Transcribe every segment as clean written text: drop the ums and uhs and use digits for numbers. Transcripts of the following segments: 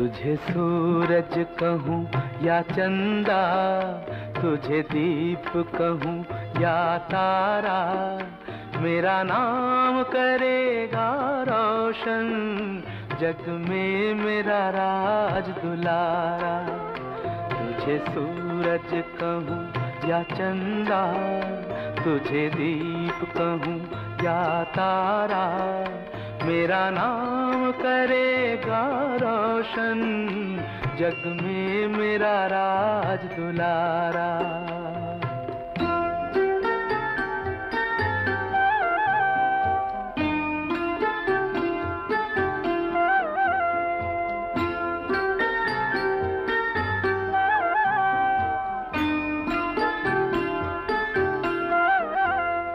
तुझे सूरज कहूँ या चंदा, तुझे दीप कहूँ या तारा, मेरा नाम करेगा रोशन, जग में मेरा राज दुलारा। तुझे सूरज कहूँ या चंदा, तुझे दीप कहूँ या तारा, मेरा नाम करेगा रोशन, जग में मेरा राज दुलारा।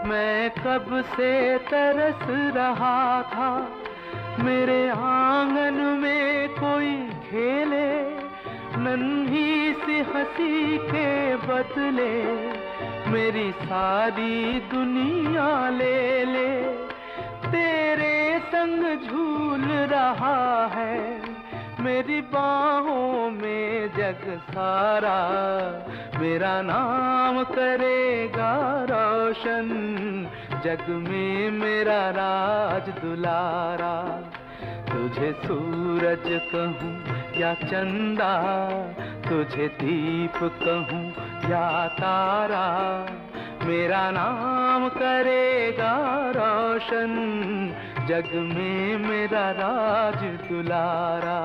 मैं कब से तरस रहा था, मेरे आंगन में कोई खेले, नन्ही सी हंसी के बदले मेरी सारी दुनिया ले ले। तेरे संग झूल रहा है मेरी बाहों में जग सारा, मेरा नाम करेगा रोशन, जग में मेरा राज दुलारा। तुझे सूरज कहूँ या चंदा, तुझे दीप कहूँ या तारा, मेरा नाम करेगा रोशन, जग में मेरा राज दुलारा।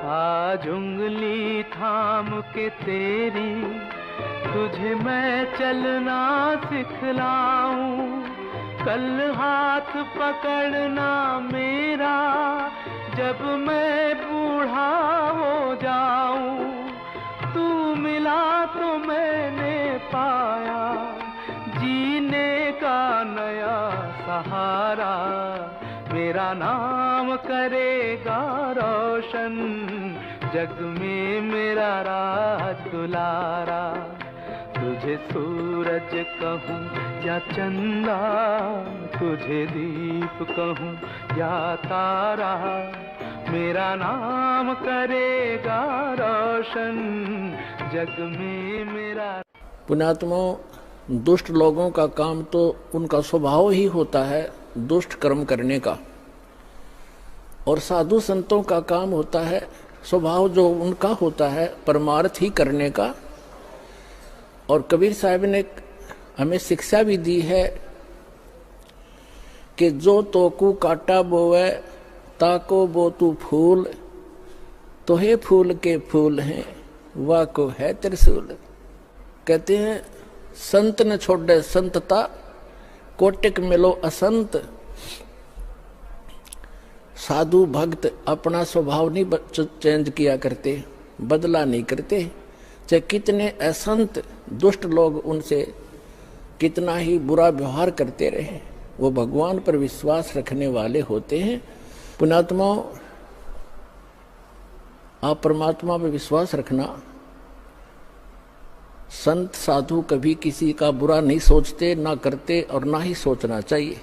आज उंगली थाम के तेरी, तुझे मैं चलना सिखलाऊं, कल हाथ पकड़ना मेरा, जब मैं बूढ़ा हो जाऊं। तू मिला तो मैंने पाया जीने का नया सहारा, मेरा नाम करेगा रोशन, जग में मेरा राज दुलारा। तुझे सूरज कहूँ या चंदा, तुझे दीप कहूँ या तारा, मेरा नाम करेगा रोशन, जग में मेरा। पुण्यात्माओं, दुष्ट लोगों का काम तो उनका स्वभाव ही होता है दुष्ट कर्म करने का, और साधु संतों का काम होता है स्वभाव जो उनका होता है परमार्थ ही करने का। और कबीर साहब ने हमें शिक्षा भी दी है कि जो तोकू काटा बोवे ताको बो तू फूल, तो हे फूल के फूल हैं वाह को है त्रिशूल। कहते हैं संत न छोड़े संतता, कोटिक मिलो असंत। साधु भक्त अपना स्वभाव नहीं चेंज किया करते, बदला नहीं करते, चाहे कितने असंत दुष्ट लोग उनसे कितना ही बुरा व्यवहार करते रहे, वो भगवान पर विश्वास रखने वाले होते हैं। पुण्यात्माओं, आप परमात्मा पर विश्वास रखना। संत साधु कभी किसी का बुरा नहीं सोचते, ना करते और ना ही सोचना चाहिए।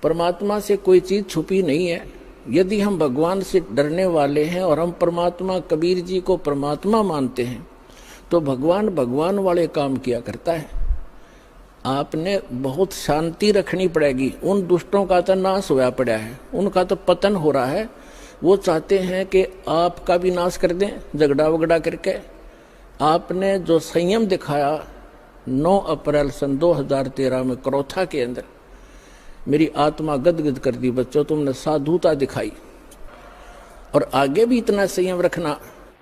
परमात्मा से कोई चीज छुपी नहीं है। यदि हम भगवान से डरने वाले हैं और हम परमात्मा कबीर जी को परमात्मा मानते हैं, तो भगवान भगवान वाले काम किया करता है। आपने बहुत शांति रखनी पड़ेगी। उन दुष्टों का तो नाश होया पड़ा है, उनका तो पतन हो रहा है। वो चाहते हैं कि आपका भी नाश कर दें झगड़ा वगड़ा करके। आपने जो संयम दिखाया 9 अप्रैल सन 2013 में करोथा के अंदर, मेरी आत्मा गदगद कर दी। बच्चों, तुमने साधुता दिखाई और आगे भी इतना संयम रखना।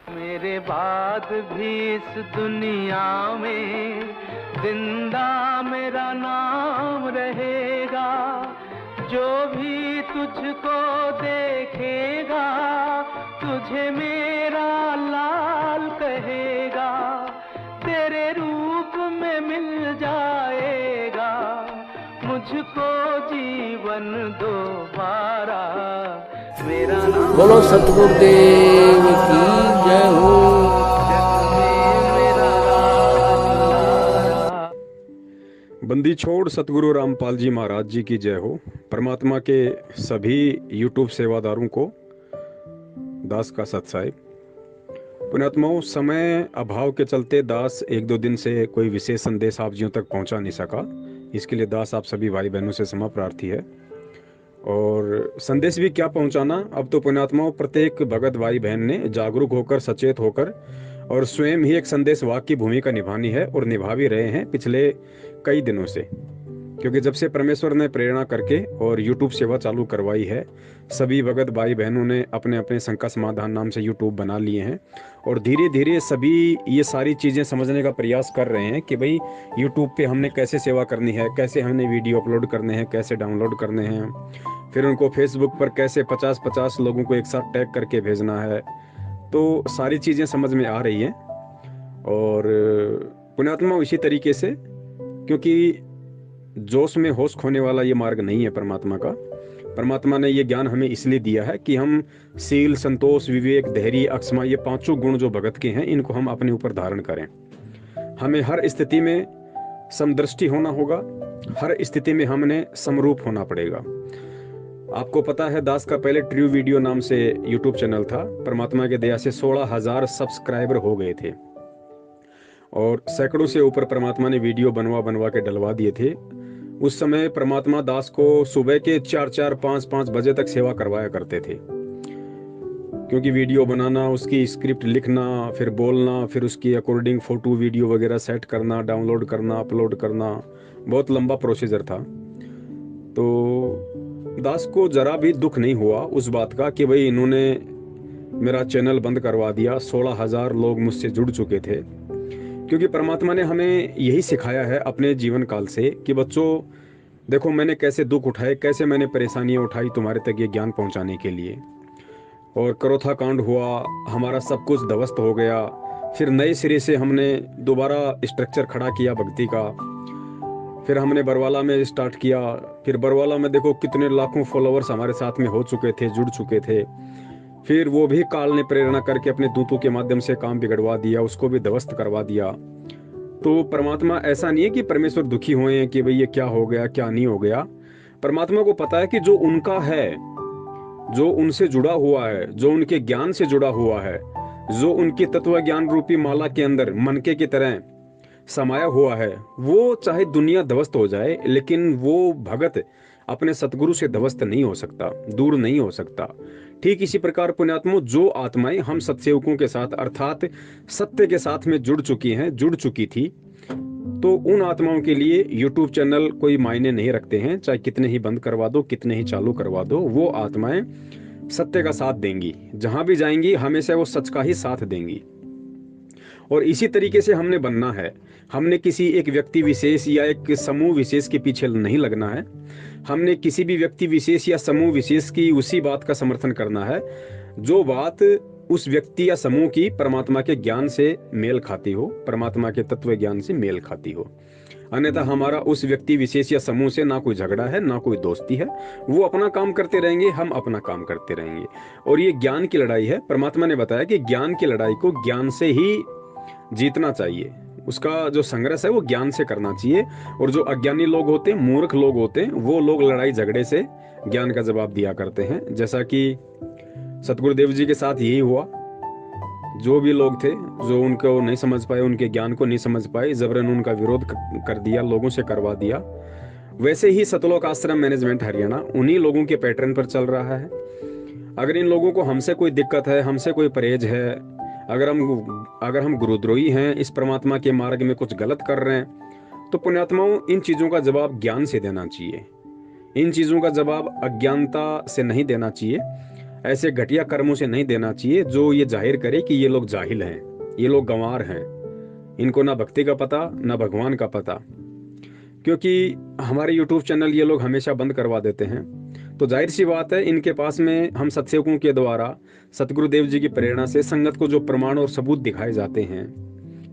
मेरे बाद भी इस दुनिया में जिंदा मेरा नाम रहेगा, जो भी तुझको देखेगा तुझे मेरा लाल कहेगा, तेरे रूप में मिल जाएगा मुझको जीवन दोबारा। मेरा नाम बोलो सतगुरुदेव की जय हो। जग में मेरा राज दुलारा। बंदी छोड़ सतगुरु रामपाल जी महाराज जी की जय हो। परमात्मा के सभी यूट्यूब सेवादारों को दास का सत्साई। पुण्यात्माओं, समय अभाव के चलते दास एक दो दिन से कोई विशेष संदेश आप जियों तक पहुंचा नहीं सका। इसके लिए दास आप सभी भाई बहनों से क्षमा प्रार्थी है। और संदेश भी क्या पहुंचाना, अब तो पुण्यात्माओं प्रत्येक भगत भाई बहन ने जागरूक होकर, सचेत होकर और स्वयं ही एक संदेश वाहक की भूमिका निभानी है और निभा भी रहे हैं पिछले कई दिनों से। क्योंकि जब से परमेश्वर ने प्रेरणा करके और यूट्यूब सेवा चालू करवाई है, सभी भगत भाई बहनों ने अपने अपने शंका समाधान नाम से यूट्यूब बना लिए हैं और धीरे धीरे सभी ये सारी चीज़ें समझने का प्रयास कर रहे हैं कि भाई यूट्यूब पे हमने कैसे सेवा करनी है, कैसे हमने वीडियो अपलोड करने हैं, कैसे डाउनलोड करने हैं, फिर उनको फेसबुक पर कैसे 50-50 लोगों को एक साथ टैग करके भेजना है। तो सारी चीज़ें समझ में आ रही हैं। और पुण्यात्मा इसी तरीके से, क्योंकि जोश में होश खोने वाला ये मार्ग नहीं है परमात्मा का। परमात्मा ने ये ज्ञान हमें इसलिए दिया है कि हम शील, संतोष, विवेक, धैर्य, अक्षमा, ये पांचों गुण जो भगत के हैं, इनको हम अपने ऊपर धारण करें। हमें हर स्थिति में समदृष्टि होना होगा, हर स्थिति में हमने समरूप होना पड़ेगा। आपको पता है, दास का पहले ट्रू वीडियो नाम से यूट्यूब चैनल था। परमात्मा के दया से 16,000 सब्सक्राइबर हो गए थे और सैकड़ों से ऊपर परमात्मा ने वीडियो बनवा के डलवा दिए थे। उस समय परमात्मा दास को सुबह के 4-4, 5-5 बजे तक सेवा करवाया करते थे, क्योंकि वीडियो बनाना, उसकी स्क्रिप्ट लिखना, फिर बोलना, फिर उसकी अकॉर्डिंग फोटो वीडियो वगैरह सेट करना, डाउनलोड करना, अपलोड करना, बहुत लंबा प्रोसीजर था। तो दास को जरा भी दुख नहीं हुआ उस बात का कि भाई इन्होंने मेरा चैनल बंद करवा दिया। 16,000 लोग मुझसे जुड़ चुके थे, क्योंकि परमात्मा ने हमें यही सिखाया है अपने जीवन काल से कि बच्चों देखो, मैंने कैसे दुख उठाए, कैसे मैंने परेशानियां उठाई तुम्हारे तक ये ज्ञान पहुंचाने के लिए। और करोथा कांड हुआ, हमारा सब कुछ ध्वस्त हो गया। फिर नए सिरे से हमने दोबारा स्ट्रक्चर खड़ा किया भक्ति का। फिर हमने बरवाला में स्टार्ट किया। फिर बरवाला में देखो कितने लाखों फॉलोअर्स हमारे साथ में हो चुके थे, जुड़ चुके थे। फिर वो भी काल ने प्रेरणा करके अपने दूतों के माध्यम से काम बिगड़वा दिया, उसको भी ध्वस्त करवा दिया। तो परमात्मा ऐसा नहीं है कि परमेश्वर दुखी हुए हैं कि भाई ये क्या हो गया, क्या नहीं हो गया। परमात्मा को पता है कि जो उनका है, जो उनसे जुड़ा हुआ है, जो उनके ज्ञान से जुड़ा हुआ है, जो उनकी तत्व ज्ञान रूपी माला के अंदर मनके की तरह समाया हुआ है, वो चाहे दुनिया ध्वस्त हो जाए, लेकिन वो भगत अपने सतगुरु से ध्वस्त नहीं हो सकता, दूर नहीं हो सकता। ठीक इसी प्रकार पुण्यात्मों, जो आत्माएं हम सत्सेवकों के साथ अर्थात सत्य के साथ में जुड़ चुकी हैं, जुड़ चुकी थी, तो उन आत्माओं के लिए यूट्यूब चैनल कोई मायने नहीं रखते हैं। चाहे कितने ही बंद करवा दो, कितने ही चालू करवा दो, वो आत्माएं सत्य का साथ देंगी। जहां भी जाएंगी हमेशा वो सच का ही साथ देंगी। और इसी तरीके से हमने बनना है। हमने किसी एक व्यक्ति विशेष या एक समूह विशेष के पीछे नहीं लगना है। हमने किसी भी व्यक्ति विशेष या समूह विशेष की उसी बात का समर्थन करना है जो बात उस व्यक्ति या समूह की परमात्मा के ज्ञान से मेल खाती हो, परमात्मा के तत्व ज्ञान से मेल खाती हो। अन्यथा हमारा उस व्यक्ति विशेष या समूह से ना कोई झगड़ा है, ना कोई दोस्ती है। वो अपना काम करते रहेंगे, हम अपना काम करते रहेंगे। और ये ज्ञान की लड़ाई है। परमात्मा ने बताया कि ज्ञान की लड़ाई को ज्ञान से ही जीतना चाहिए। उसका जो संघर्ष है वो ज्ञान से करना चाहिए। और जो अज्ञानी लोग होते हैं, मूर्ख लोग होते हैं, वो लोग लड़ाई झगड़े से ज्ञान का जवाब दिया करते हैं। जैसा कि सतगुरुदेव जी के साथ यही हुआ। जो भी लोग थे जो उनको नहीं समझ पाए, उनके ज्ञान को नहीं समझ पाए, जबरन उनका विरोध कर दिया, लोगों से करवा दिया। वैसे ही सतलोक आश्रम मैनेजमेंट हरियाणा उन्हीं लोगों के पैटर्न पर चल रहा है। अगर इन लोगों को हमसे कोई दिक्कत है, हमसे कोई परहेज है, अगर हम गुरुद्रोही हैं, इस परमात्मा के मार्ग में कुछ गलत कर रहे हैं, तो पुण्यात्माओं इन चीज़ों का जवाब ज्ञान से देना चाहिए। इन चीज़ों का जवाब अज्ञानता से नहीं देना चाहिए, ऐसे घटिया कर्मों से नहीं देना चाहिए जो ये जाहिर करे कि ये लोग जाहिल हैं, ये लोग गंवार हैं, इनको ना भक्ति का पता ना भगवान का पता। क्योंकि हमारे यूट्यूब चैनल ये लोग हमेशा बंद करवा देते हैं, तो जाहिर सी बात है इनके पास में हम सत्सेवकों के द्वारा सतगुरुदेव जी की प्रेरणा से संगत को जो प्रमाण और सबूत दिखाए जाते हैं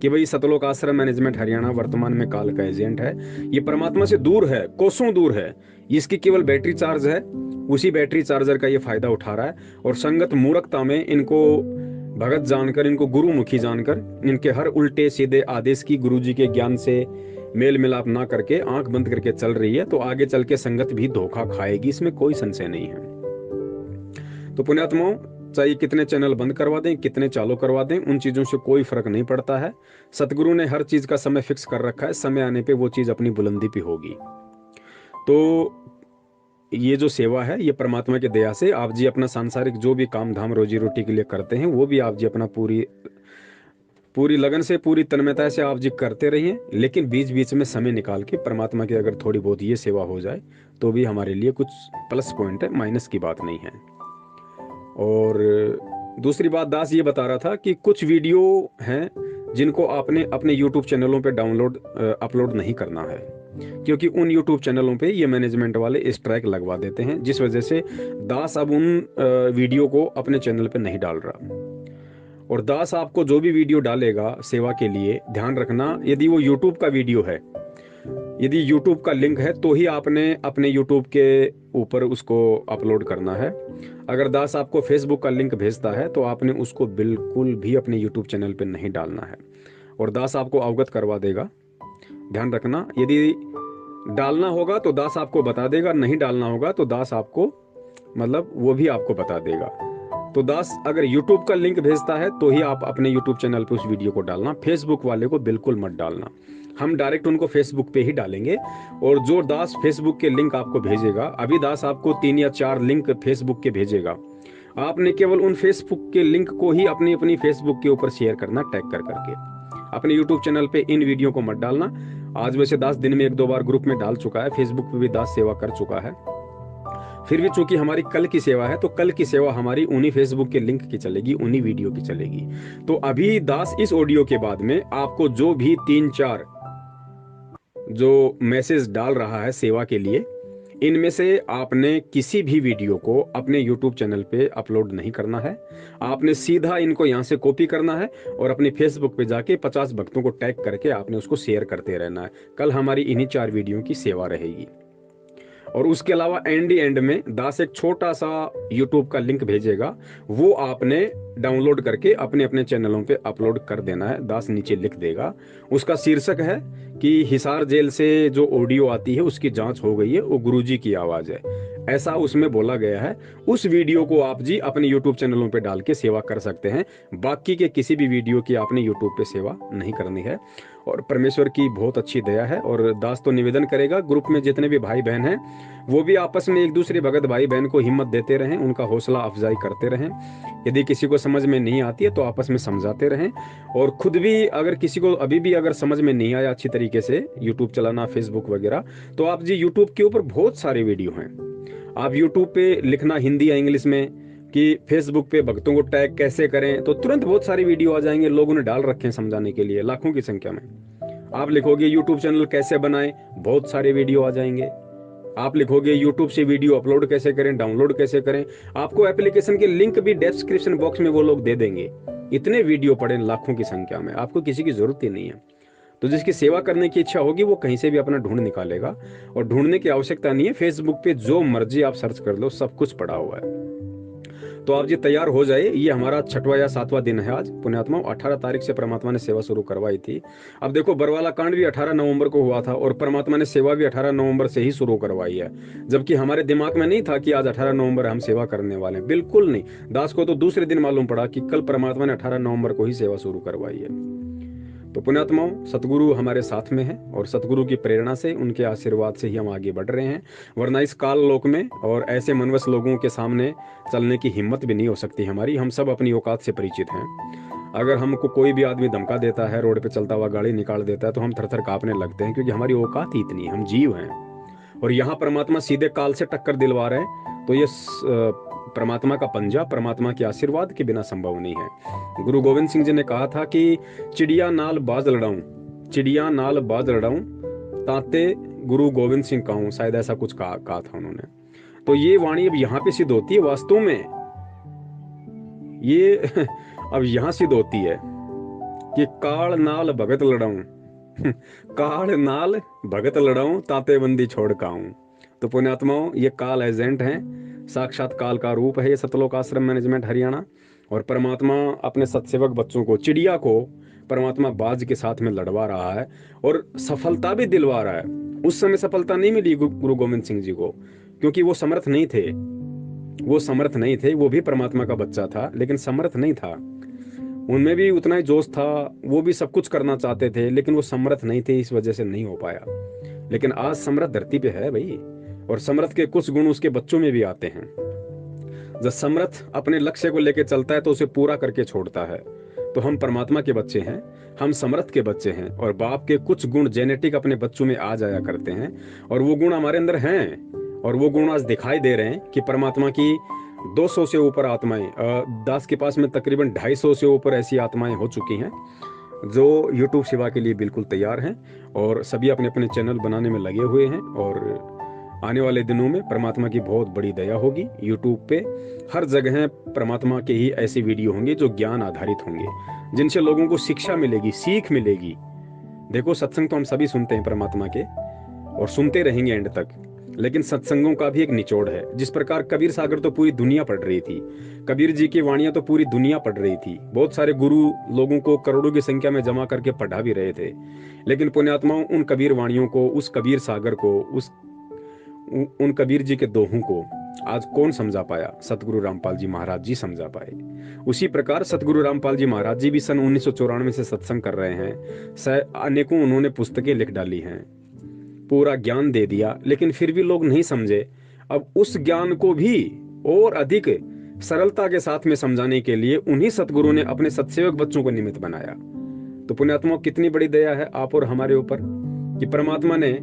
कि भाई सतलोक आश्रम मैनेजमेंट हरियाणा वर्तमान में काल का एजेंट है, ये परमात्मा से दूर है, कोसों दूर है, इसकी केवल बैटरी चार्ज है, उसी बैटरी चार्जर का ये फायदा उठा रहा है। और संगत मूर्खता में इनको भगत जानकर, इनको गुरुमुखी जानकर, इनके हर उल्टे सीधे आदेश की गुरु जी के ज्ञान से मेल मिलाप ना करके आंख बंद करके चल रही है तो आगे चल के संगत भी धोखा खाएगी, इसमें कोई संशय नहीं है। तो पुण्यात्माओं, चाहे कितने चैनल बंद करवा दें, कितने चालू करवा दें, उन चीजों से कोई फर्क नहीं पड़ता है। सतगुरु ने हर चीज का समय फिक्स कर रखा है, समय आने पे वो चीज अपनी बुलंदी पे होगी। तो ये जो सेवा है ये परमात्मा की दया से आप जी अपना सांसारिक जो भी काम धाम रोजी रोटी के लिए करते हैं वो भी आप जी अपना पूरी लगन से, पूरी तन्मयता से आप जी करते रहिए, लेकिन बीच बीच में समय निकाल के परमात्मा की अगर थोड़ी बहुत ये सेवा हो जाए तो भी हमारे लिए कुछ प्लस पॉइंट है, माइनस की बात नहीं है। और दूसरी बात दास ये बता रहा था कि कुछ वीडियो हैं जिनको आपने अपने यूट्यूब चैनलों पे अपलोड नहीं करना है, क्योंकि उन यूट्यूब चैनलों पे ये मैनेजमेंट वाले स्ट्राइक लगवा देते हैं, जिस वजह से दास अब उन वीडियो को अपने चैनल पे नहीं डाल रहा। और दास आपको जो भी वीडियो डालेगा सेवा के लिए, ध्यान रखना यदि वो यूट्यूब का वीडियो है, यदि यूट्यूब का लिंक है तो ही आपने अपने यूट्यूब के ऊपर उसको अपलोड करना है। अगर दास आपको फेसबुक का लिंक भेजता है तो आपने उसको बिल्कुल भी अपने यूट्यूब चैनल पे नहीं डालना है, और दास आपको अवगत करवा देगा। ध्यान रखना, यदि डालना होगा तो दास आपको बता देगा, नहीं डालना होगा तो दास आपको मतलब वो भी आपको बता देगा। तो दास अगर यूट्यूब का लिंक भेजता है तो ही आप अपने यूट्यूब चैनल पे उस वीडियो को डालना, फेसबुक वाले को बिल्कुल मत डालना। हम डायरेक्ट उनको फेसबुक पे ही डालेंगे, और जो दास फेसबुक के लिंक आपको भेजेगा, अभी दास आपको 3 या 4 लिंक फेसबुक के भेजेगा, आपने केवल उन फेसबुक के लिंक को ही अपनी फेसबुक के ऊपर शेयर करना, टैग कर करके। अपने यूट्यूब चैनल पे इन वीडियो को मत डालना। आज वैसे दास दिन में 1-2 बार ग्रुप में डाल चुका है, फेसबुक पे भी दास सेवा कर चुका है, फिर भी चूंकि हमारी कल की सेवा है तो कल की सेवा हमारी उन्हीं फेसबुक के लिंक की चलेगी, उन्हीं वीडियो की चलेगी। तो अभी दास इस ऑडियो के बाद में आपको जो भी 3-4 जो मैसेज डाल रहा है सेवा के लिए, इनमें से आपने किसी भी वीडियो को अपने YouTube चैनल पे अपलोड नहीं करना है। आपने सीधा इनको यहाँ से कॉपी करना है और अपनी फेसबुक पे जाके 50 भक्तों को टैग करके आपने उसको शेयर करते रहना है। कल हमारी इन्हीं 4 वीडियो की सेवा रहेगी। और उसके अलावा एंड में दास एक छोटा सा YouTube का लिंक भेजेगा, वो आपने डाउनलोड करके अपने अपने चैनलों पे अपलोड कर देना है। दास नीचे लिख देगा, उसका शीर्षक है कि हिसार जेल से जो ऑडियो आती है उसकी जांच हो गई है, वो गुरुजी की आवाज है, ऐसा उसमें बोला गया है। उस वीडियो को आप जी अपने YouTube चैनलों पे डाल के सेवा कर सकते हैं। बाकी के किसी भी वीडियो की आपने YouTube पे सेवा नहीं करनी है। और परमेश्वर की बहुत अच्छी दया है। और दास तो निवेदन करेगा, ग्रुप में जितने भी भाई बहन हैं वो भी आपस में एक दूसरे भगत भाई बहन को हिम्मत देते रहें, उनका हौसला अफजाई करते रहें। यदि किसी को समझ में नहीं आती है तो आपस में समझाते रहें। और खुद भी अगर किसी को अभी भी अगर समझ में नहीं आया अच्छी तरीके से यूट्यूब चलाना, फेसबुक वगैरह, तो आप जी यूट्यूब के ऊपर बहुत सारे वीडियो हैं। आप यूट्यूब पे लिखना हिंदी या इंग्लिश में कि फेसबुक पे भक्तों को टैग कैसे करें, तो तुरंत बहुत सारे वीडियो आ जाएंगे। लोगों ने डाल रखे हैं समझाने के लिए, लाखों की संख्या में। आप लिखोगे यूट्यूब चैनल कैसे बनाएं, बहुत सारे वीडियो आ जाएंगे। आप लिखोगे यूट्यूब से वीडियो अपलोड कैसे करें, डाउनलोड कैसे करें, आपको एप्लीकेशन के लिंक भी डिस्क्रिप्शन बॉक्स में वो लोग दे देंगे। इतने वीडियो पड़े लाखों की संख्या में, आपको किसी की जरूरत ही नहीं है। तो जिसकी सेवा करने की इच्छा होगी वो कहीं से भी अपना ढूंढ निकालेगा, और ढूंढने की आवश्यकता नहीं है। फेसबुक पे जो मर्जी आप सर्च कर लो, सब कुछ पड़ा हुआ है। तो आप जी तैयार हो जाइए। ये हमारा 6वां या 7वां दिन है आज पुण्यात्मा। 18 तारीख से परमात्मा ने सेवा शुरू करवाई थी। अब देखो, बरवाला कांड भी 18 नवंबर को हुआ था और परमात्मा ने सेवा भी 18 नवंबर से ही शुरू करवाई है, जबकि हमारे दिमाग में नहीं था कि आज 18 नवंबर हम सेवा करने वाले हैं। बिल्कुल नहीं। दास को तो दूसरे दिन मालूम पड़ा कि कल परमात्मा ने 18 नवंबर को ही सेवा शुरू करवाई है। तो पुण्यात्माओं, सतगुरु हमारे साथ में है और सतगुरु की प्रेरणा से, उनके आशीर्वाद से ही हम आगे बढ़ रहे हैं। वरना इस काल लोक में और ऐसे मनवस लोगों के सामने चलने की हिम्मत भी नहीं हो सकती हमारी। हम सब अपनी औकात से परिचित हैं। अगर हमको कोई भी आदमी धमका देता है, रोड पे चलता हुआ गाड़ी निकाल देता है, तो हम थर-थर कांपने लगते हैं, क्योंकि हमारी औकात ही इतनी है, हम जीव हैं। और यहाँ परमात्मा सीधे काल से टक्कर दिलवा रहे हैं, तो ये परमात्मा का पंजा, परमात्मा के आशीर्वाद के बिना संभव नहीं है। गुरु गोविंद सिंह जी ने कहा था कि चिड़िया नाल बाज लड़ाऊं, चिड़िया नाल बाज लड़ाऊं, ताते गुरु गोविंद सिंह कहूं, शायद ऐसा कुछ कहा था उन्होंने। तो ये वाणी अब यहाँ पे सिद्ध होती है वास्तव में। ये अब यहाँ सिद्ध होती है कि काल नाल भगत लड़ाऊं, काल नाल भगत लड़ाऊं, ताते बंदी छोड़ काऊं। तो पुण्यात्माओं, ये काल एजेंट हैं, साक्षात काल का रूप है ये सतलोक आश्रम मैनेजमेंट हरियाणा। और परमात्मा अपने सत्सेवक बच्चों को, चिड़िया को परमात्मा बाज के साथ में लड़वा रहा है और सफलता भी दिलवा रहा है। उस समय सफलता नहीं मिली गुरु गोविंद सिंह जी को, क्योंकि वो समर्थ नहीं थे। वो भी परमात्मा का बच्चा था, लेकिन समर्थ नहीं था। उनमें भी उतना ही जोश था, वो भी सब कुछ करना चाहते थे, लेकिन वो समर्थ नहीं थे, इस वजह से नहीं हो पाया। लेकिन आज समर्थ धरती पे है भाई, और समर्थ के कुछ गुण उसके बच्चों में भी आते हैं। जब समर्थ अपने लक्ष्य को लेकर चलता है तो उसे पूरा करके छोड़ता है। तो हम परमात्मा के बच्चे हैं, हम समर्थ के बच्चे हैं, और बाप के कुछ गुण जेनेटिक अपने बच्चों में आ जाया करते हैं, और वो गुण हमारे अंदर हैं, और वो गुण आज दिखाई दे रहे हैं कि परमात्मा की 200 से ऊपर आत्माएं, दास के पास में तकरीबन 250 से ऊपर ऐसी आत्माएं हो चुकी हैं जो यूट्यूब सेवा के लिए बिल्कुल तैयार हैं, और सभी अपने अपने चैनल बनाने में लगे हुए हैं। और आने वाले दिनों में परमात्मा की बहुत बड़ी दया होगी। यूट्यूब पे हर जगह परमात्मा के ही ऐसे वीडियो होंगे जो ज्ञान आधारित होंगे, जिनसे लोगों को शिक्षा मिलेगी, सीख मिलेगी। देखो, सत्संग तो हम सभी सुनते हैं परमात्मा के, और सुनते रहेंगे एंड तक, लेकिन सत्संगों का भी एक निचोड़ है। जिस प्रकार कबीर सागर तो पूरी दुनिया पढ़ रही थी, कबीर जी की वाणियां तो पूरी दुनिया पढ़ रही थी, बहुत सारे गुरु लोगों को करोड़ों की संख्या में जमा करके पढ़ा भी रहे थे, लेकिन पुण्यात्माओं उन कबीर वाणियों को, उस कबीर सागर को, उन कबीर जी के दोहों को आज कौन समझा पाया? सतगुरु रामपाल जी महाराज जी समझा पाए। उसी प्रकार सतगुरु रामपाल जी महाराज जी भी सन 1994 से सत्संग कर रहे हैं। अनेकों उन्होंने पुस्तकें लिख डाली हैं, पूरा ज्ञान दे दिया, लेकिन फिर भी लोग नहीं समझे। अब उस ज्ञान को भी और अधिक सरलता के साथ में समझाने के लिए उन्हीं सतगुरु ने अपने सत्सेवक बच्चों को निमित्त बनाया। तो पुण्यात्मा कितनी बड़ी दया है आप और हमारे ऊपर कि परमात्मा ने,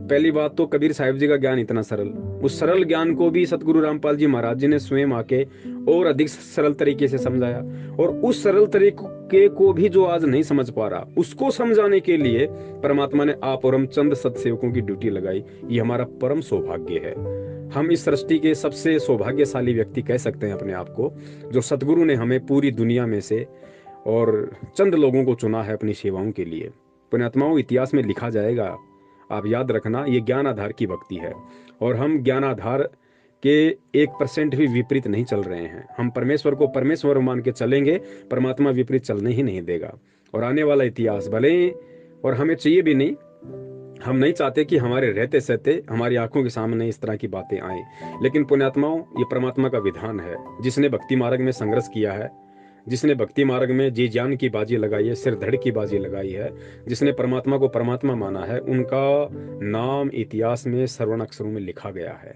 पहली बात तो कबीर साहिब जी का ज्ञान इतना सरल, उस सरल ज्ञान को भी सतगुरु रामपाल जी महाराज जी ने स्वयं आके और अधिक सरल तरीके से समझाया। और उस सरल तरीके को भी जो आज नहीं समझ पा रहा, उसको समझाने के लिए परमात्मा ने आप और हम चंद सत्सेवकों की ड्यूटी लगाई। ये हमारा परम सौभाग्य है। हम इस सृष्टि के सबसे सौभाग्यशाली व्यक्ति कह सकते हैं अपने आप को, जो सतगुरु ने हमें पूरी दुनिया में से और चंद लोगों को चुना है अपनी सेवाओं के लिए। पुण्यात्माओं, इतिहास में लिखा जाएगा, आप याद रखना, ये ज्ञान आधार की भक्ति है, और हम ज्ञान आधार के 1% भी विपरीत नहीं चल रहे हैं। हम परमेश्वर को परमेश्वर मान के चलेंगे, परमात्मा विपरीत चलने ही नहीं देगा। और आने वाला इतिहास भले, और हमें चाहिए भी नहीं, हम नहीं चाहते कि हमारे रहते सहते हमारी आंखों के सामने इस तरह की बातें आए, लेकिन पुण्यात्माओं, ये परमात्मा का विधान है। जिसने भक्ति मार्ग में संघर्ष किया है, जिसने भक्ति मार्ग में जी जान की बाजी लगाई है, सिर धड़ की बाजी लगाई है, जिसने परमात्मा को परमात्मा माना है, उनका नाम इतिहास में स्वर्ण अक्षरों में लिखा गया है।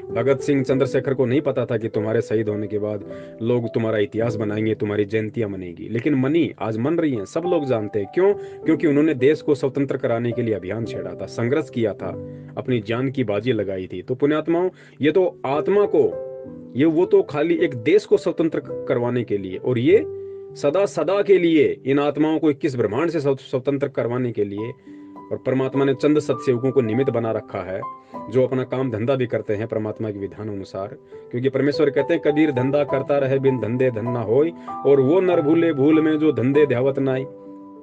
भगत सिंह, चंद्रशेखर को नहीं पता था कि तुम्हारे शहीद होने के बाद लोग तुम्हारा इतिहास बनाएंगे, तुम्हारी जयंतियां मनेगी, लेकिन मनी, आज मन रही हैं, सब लोग जानते हैं। क्यों? क्योंकि उन्होंने देश को स्वतंत्र कराने के लिए अभियान छेड़ा था, संघर्ष किया था, अपनी जान की बाजी लगाई थी। तो पुण्यात्माओं, ये तो आत्मा को, ये वो तो खाली एक देश को स्वतंत्र करवाने के लिए, और ये सदा सदा के लिए इन आत्माओं को 21 ब्रह्मांड से स्वतंत्र करवाने के लिए। और परमात्मा ने चंद सत्सेवकों को निमित्त बना रखा है, जो अपना काम धंधा भी करते हैं परमात्मा के विधान अनुसार। क्योंकि परमेश्वर कहते हैं, कबीर धंधा करता रहे बिन धंधे धन ना होय, और वो नर भूले भूल में जो धंधे ध्यावत नाई।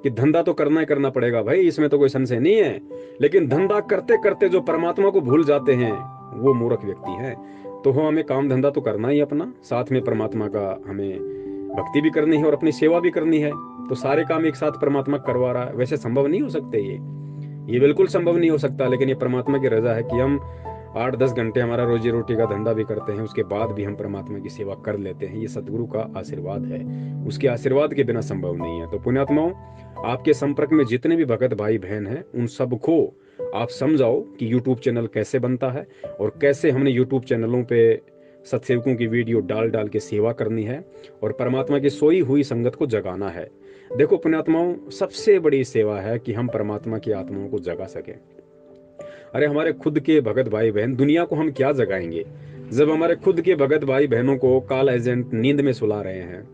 कि धंधा तो करना ही करना पड़ेगा भाई, इसमें तो कोई संशय नहीं है, लेकिन धंधा करते करते जो परमात्मा को भूल जाते हैं वो मूर्ख व्यक्ति हैं। तो हमें काम धंधा तो करना ही अपना, साथ में परमात्मा का हमें भक्ति भी करनी है और अपनी सेवा भी करनी है। तो सारे काम एक साथ परमात्मा करवा रहा है, वैसे संभव नहीं हो सकते, ये बिल्कुल संभव नहीं हो सकता। लेकिन ये परमात्मा की रजा है कि हम 8-10 घंटे हमारा रोजी रोटी का धंधा भी करते हैं, उसके बाद भी हम परमात्मा की सेवा कर लेते हैं। ये सतगुरु का आशीर्वाद है, उसके आशीर्वाद के बिना संभव नहीं है। तो पुण्यात्माओं, आपके संपर्क में जितने भी भगत भाई बहन हैं, उन सबको आप समझाओ कि यूट्यूब चैनल कैसे बनता है, और कैसे हमने यूट्यूब चैनलों पे सत्सेवकों की वीडियो डाल डाल के सेवा करनी है, और परमात्मा की सोई हुई संगत को जगाना है। देखो पुण्यात्माओं, सबसे बड़ी सेवा है कि हम परमात्मा की आत्माओं को जगा सकें। अरे हमारे खुद के भगत भाई बहन, दुनिया को हम क्या जगाएंगे जब हमारे खुद के भगत भाई बहनों को काल एजेंट नींद में सुला रहे हैं,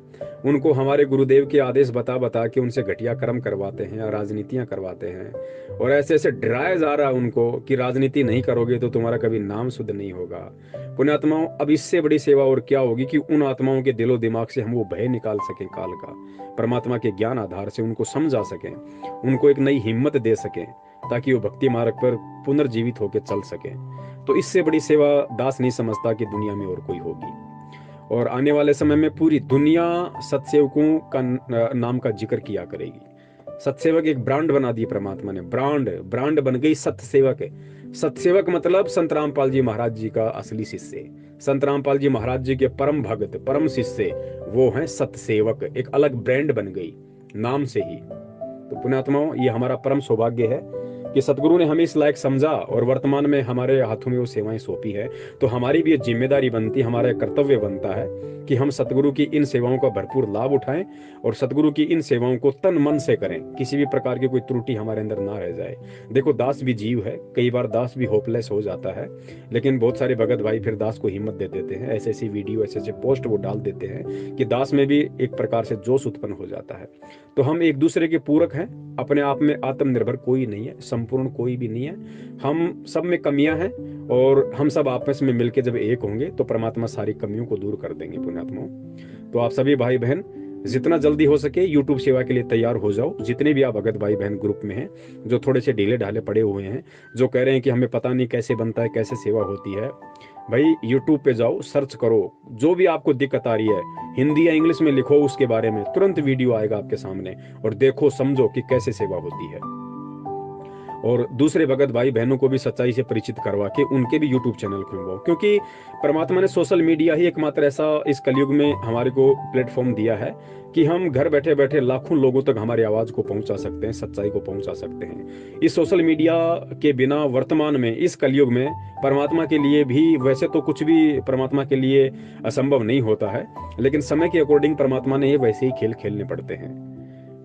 उनको हमारे गुरुदेव के आदेश बता बता के उनसे घटिया कर्म करवाते हैं, राजनीतियां करवाते हैं, और ऐसे ऐसे डराया जा रहा है उनको कि राजनीति नहीं करोगे तो तुम्हारा कभी नाम शुद्ध नहीं होगा। पुण्यात्माओं, अब इससे बड़ी सेवा और क्या होगी कि उन आत्माओं के दिलो दिमाग से हम वो भय निकाल सकें काल का, परमात्मा के ज्ञान आधार से उनको समझा सकें, उनको एक नई हिम्मत दे सकें, ताकि वो भक्ति मार्ग पर पुनर्जीवित होकर चल सके। तो इससे बड़ी सेवा दास नहीं समझता कि दुनिया में और कोई होगी। और आने वाले समय में पूरी दुनिया सत्सेवकों का नाम का जिक्र किया करेगी। सत्सेवक एक ब्रांड बना दी परमात्मा ने, ब्रांड बन गई सत्यसेवक। सत्यसेवक मतलब संत रामपाल जी महाराज जी का असली शिष्य, संत रामपाल जी महाराज जी के परम भगत, परम शिष्य, वो हैं सत्यसेवक। एक अलग ब्रांड बन गई नाम से ही। तो पुण्यात्माओं, ये हमारा परम सौभाग्य है कि सतगुरु ने हमें इस लायक समझा और वर्तमान में हमारे हाथों में वो सेवाएं सौंपी है। तो हमारी भी ये जिम्मेदारी बनती, हमारा कर्तव्य बनता है कि हम सतगुरु की इन सेवाओं का भरपूर लाभ उठाएं और सतगुरु की इन सेवाओं को तन मन से करें, किसी भी प्रकार की कोई त्रुटि हमारे अंदर ना रह जाए। देखो, दास भी जीव है, कई बार दास भी होपलेस हो जाता है, लेकिन बहुत सारे भगत भाई फिर दास को हिम्मत दे देते हैं। ऐसे ऐसी वीडियो, ऐसे पोस्ट वो डाल देते हैं कि दास में भी एक प्रकार से जोश उत्पन्न हो जाता है। तो हम एक दूसरे के पूरक हैं, अपने आप में आत्मनिर्भर कोई नहीं है, संपूर्ण कोई भी नहीं है। हम सब में कमियां हैं और हम सब आपस में मिलकर जब एक होंगे तो परमात्मा सारी कमियों को दूर कर देंगे। पुण्यात्माओं, तो आप सभी भाई बहन जितना जल्दी हो सके YouTube सेवा के लिए तैयार हो जाओ। जितने भी आप भगत भाई बहन ग्रुप में हैं, जो थोड़े से ढीले ढाले पड़े हुए हैं, जो कह रहे हैं कि हमें पता नहीं कैसे बनता है, कैसे सेवा होती है, भाई YouTube पे जाओ, सर्च करो, जो भी आपको दिक्कत आ रही है, हिंदी या इंग्लिश में लिखो उसके बारे में, तुरंत वीडियो आएगा आपके सामने और देखो, समझो कि कैसे सेवा होती है। और दूसरे भगत भाई बहनों को भी सच्चाई से परिचित करवा के उनके भी YouTube चैनल खुलवाओ, क्योंकि परमात्मा ने सोशल मीडिया ही एकमात्र ऐसा इस कलयुग में हमारे को प्लेटफॉर्म दिया है कि हम घर बैठे बैठे लाखों लोगों तक हमारी आवाज को पहुंचा सकते हैं, सच्चाई को पहुंचा सकते हैं। इस सोशल मीडिया के बिना वर्तमान में इस कलयुग में परमात्मा के लिए भी, वैसे तो कुछ भी परमात्मा के लिए असंभव नहीं होता है, लेकिन समय के अकॉर्डिंग परमात्मा ने ये वैसे ही खेल खेलने पड़ते हैं।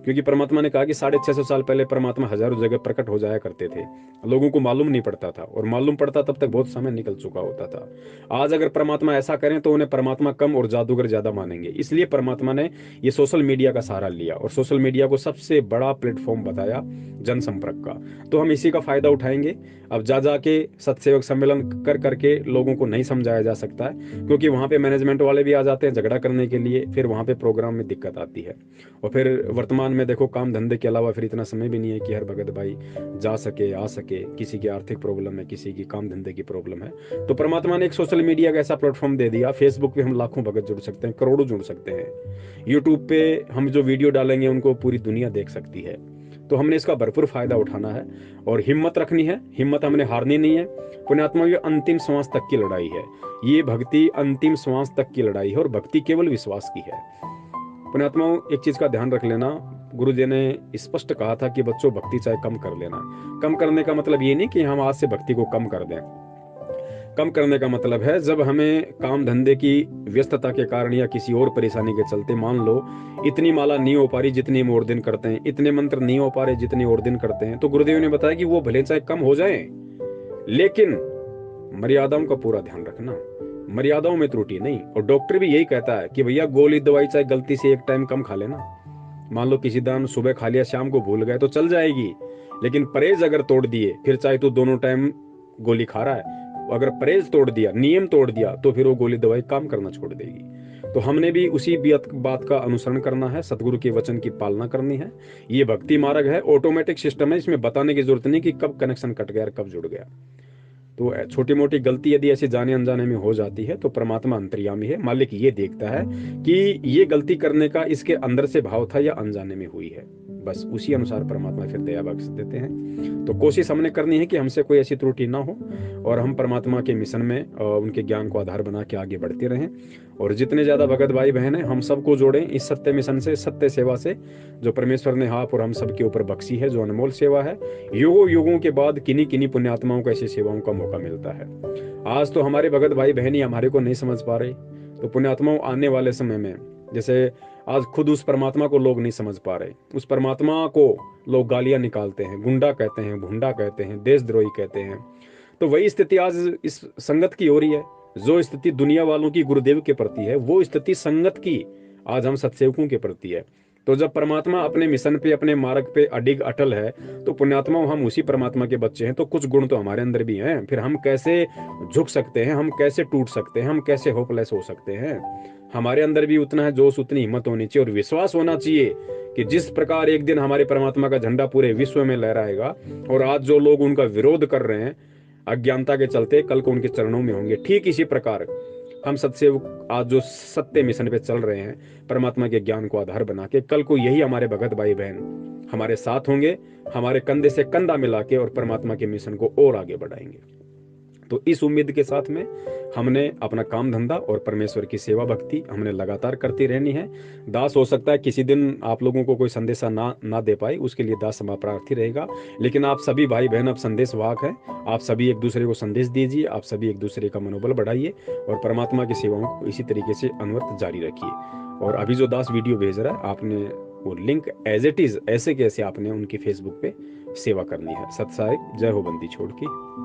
क्योंकि परमात्मा ने कहा कि 650 साल पहले परमात्मा हजारों जगह प्रकट हो जाया करते थे, लोगों को मालूम नहीं पड़ता था, और मालूम पड़ता तब तक बहुत समय निकल चुका होता था। आज अगर परमात्मा ऐसा करें तो उन्हें परमात्मा कम और जादूगर ज्यादा मानेंगे। इसलिए परमात्मा ने ये सोशल मीडिया का सहारा लिया और सोशल मीडिया को सबसे बड़ा प्लेटफॉर्म बताया जनसंपर्क का। तो हम इसी का फायदा उठाएंगे। अब जा जाके सत्सेवक सम्मेलन कर करके लोगों को नहीं समझाया जा सकता है, क्योंकि वहां पे मैनेजमेंट वाले भी आ जाते हैं झगड़ा करने के लिए, फिर वहां पे प्रोग्राम में दिक्कत आती है। और फिर वर्तमान में देखो, काम धंधे के अलावा फिर इतना समय भी नहीं है कि हर भगत भाई जा सके, आ सके। किसी की आर्थिक प्रॉब्लम है, किसी की काम धंधे की प्रॉब्लम है, तो परमात्मा ने एक सोशल मीडिया का ऐसा प्लेटफॉर्म दे दिया। फेसबुक पे हम लाखों भगत जुड़ सकते हैं, करोड़ों जुड़ सकते हैं। यूट्यूब पे हम जो वीडियो डालेंगे उनको पूरी दुनिया देख सकती है। तो हमने इसका भरपूर फायदा उठाना है और हिम्मत रखनी है, हिम्मत हमने हारनी नहीं है। पुण्यात्मा, ये अंतिम श्वास तक की लड़ाई है, ये भक्ति अंतिम श्वास तक की लड़ाई है, और भक्ति केवल विश्वास की है। पुण्यात्माओं, एक चीज का ध्यान रख लेना, गुरु जी ने स्पष्ट कहा था कि बच्चों, भक्ति चाहे कम कर लेना। कम करने का मतलब ये नहीं कि हम आज से भक्ति को कम कर दें। कम करने का मतलब है जब हमें काम धंधे की व्यस्तता के कारण या किसी और परेशानी के चलते, मान लो इतनी माला नहीं हो पा रही जितनी हम और दिन करते हैं, इतने मंत्र नहीं हो पा रहे जितने और दिन करते हैं, तो गुरुदेव ने बताया कि वो भले चाहे कम हो जाए, लेकिन मर्यादाओं का पूरा ध्यान रखना, मर्यादाओं में त्रुटि नहीं। और डॉक्टर भी यही कहता है कि भैया गोली दवाई चाहे गलती से एक टाइम कम खा लेना। मान लो किसी दिन सुबह खा लिया, शाम को भूल गए तो चल जाएगी, लेकिन परहेज अगर तोड़ दिए, फिर चाहे तो दोनों टाइम गोली खा रहा है, अगर परहेज तोड़ दिया, नियम तोड़ दिया, तो फिर वो गोली दवाई काम करना छोड़ देगी। तो हमने भी उसी बात का अनुसरण करना है, सतगुरु के वचन की पालना करनी है। ये भक्ति मार्ग है, ऑटोमेटिक सिस्टम है, इसमें बताने की जरूरत नहीं कि कब कनेक्शन कट गया और कब जुड़ गया। तो छोटी मोटी गलती यदि ऐसी जाने अनजाने में हो जाती है तो परमात्मा अंतर्यामी है, मालिक ये देखता है कि ये गलती करने का इसके अंदर से भाव था या अनजाने में हुई है। बस उसी अनुसार परमात्मा फिर दया बख्श देते हैं। तो कोशिश हमने करनी है कि हमसे कोई ऐसी त्रुटि ना हो और हम परमात्मा के मिशन में उनके ज्ञान को आधार बना के आगे बढ़ते रहें। और जितने ज्यादा भगत भाई बहन हैं, हम सबको जोड़ें इस सत्य मिशन से, सत्य सेवा से, जो परमेश्वर ने आप और हम सबके ऊपर बख्शी है, जो अनमोल सेवा है। युगों युगों के बाद किन्हीं किन्हीं पुण्यात्माओं को ऐसी सेवाओं का मौका मिलता है। आज तो हमारे भगत भाई बहन ही हमारे को नहीं समझ पा रहे, तो पुण्यात्माओं आने वाले समय में, जैसे आज खुद उस परमात्मा को लोग नहीं समझ पा रहे, उस परमात्मा को लोग गालियां निकालते हैं, गुंडा कहते हैं, भुंडा कहते हैं, देशद्रोही कहते हैं, तो वही स्थिति आज इस संगत की हो रही है। जो स्थिति दुनिया वालों की गुरुदेव के प्रति है, वो स्थिति संगत की आज हम सत्सेवकों के प्रति है। तो जब परमात्मा अपने मिशन पे, अपने मार्ग पे अडिग अटल है, तो पुण्यात्मा हम उसी परमात्मा के बच्चे हैं, तो कुछ गुण तो हमारे अंदर भी हैं। फिर हम कैसे झुक सकते हैं, हम कैसे टूट सकते हैं, हम कैसे होपलेस हो सकते हैं? हमारे अंदर भी उतना है जोश, उतनी हिम्मत होनी चाहिए और विश्वास होना चाहिए कि जिस प्रकार एक दिन हमारे परमात्मा का झंडा पूरे विश्व में लहराएगा, और आज जो लोग उनका विरोध कर रहे हैं अज्ञानता के चलते, कल को उनके चरणों में होंगे। ठीक इसी प्रकार हम सत्सेवक आज जो सत्य मिशन पे चल रहे हैं, परमात्मा के ज्ञान को आधार बना के, कल को यही हमारे भगत भाई बहन हमारे साथ होंगे, हमारे कंधे से कंधा मिला के और परमात्मा के मिशन को और आगे बढ़ाएंगे। तो इस उम्मीद के साथ में हमने अपना काम धंधा और परमेश्वर की सेवा भक्ति हमने लगातार करती रहनी है। दास हो सकता है किसी दिन आप लोगों को कोई संदेशा ना दे पाए, उसके लिए दास क्षमा प्रार्थी रहेगा, लेकिन आप सभी भाई बहन अब संदेश वाहक हैं। आप सभी एक दूसरे को संदेश दीजिए, आप सभी एक दूसरे का मनोबल बढ़ाइए और परमात्मा की सेवाओं को इसी तरीके से अनवरत जारी रखिए। और अभी जो दास वीडियो भेज रहा है, आपने वो लिंक एज इट इज ऐसे कैसे आपने उनकी फेसबुक पे सेवा करनी है। सत्साई जय हो बंदी छोड़ की।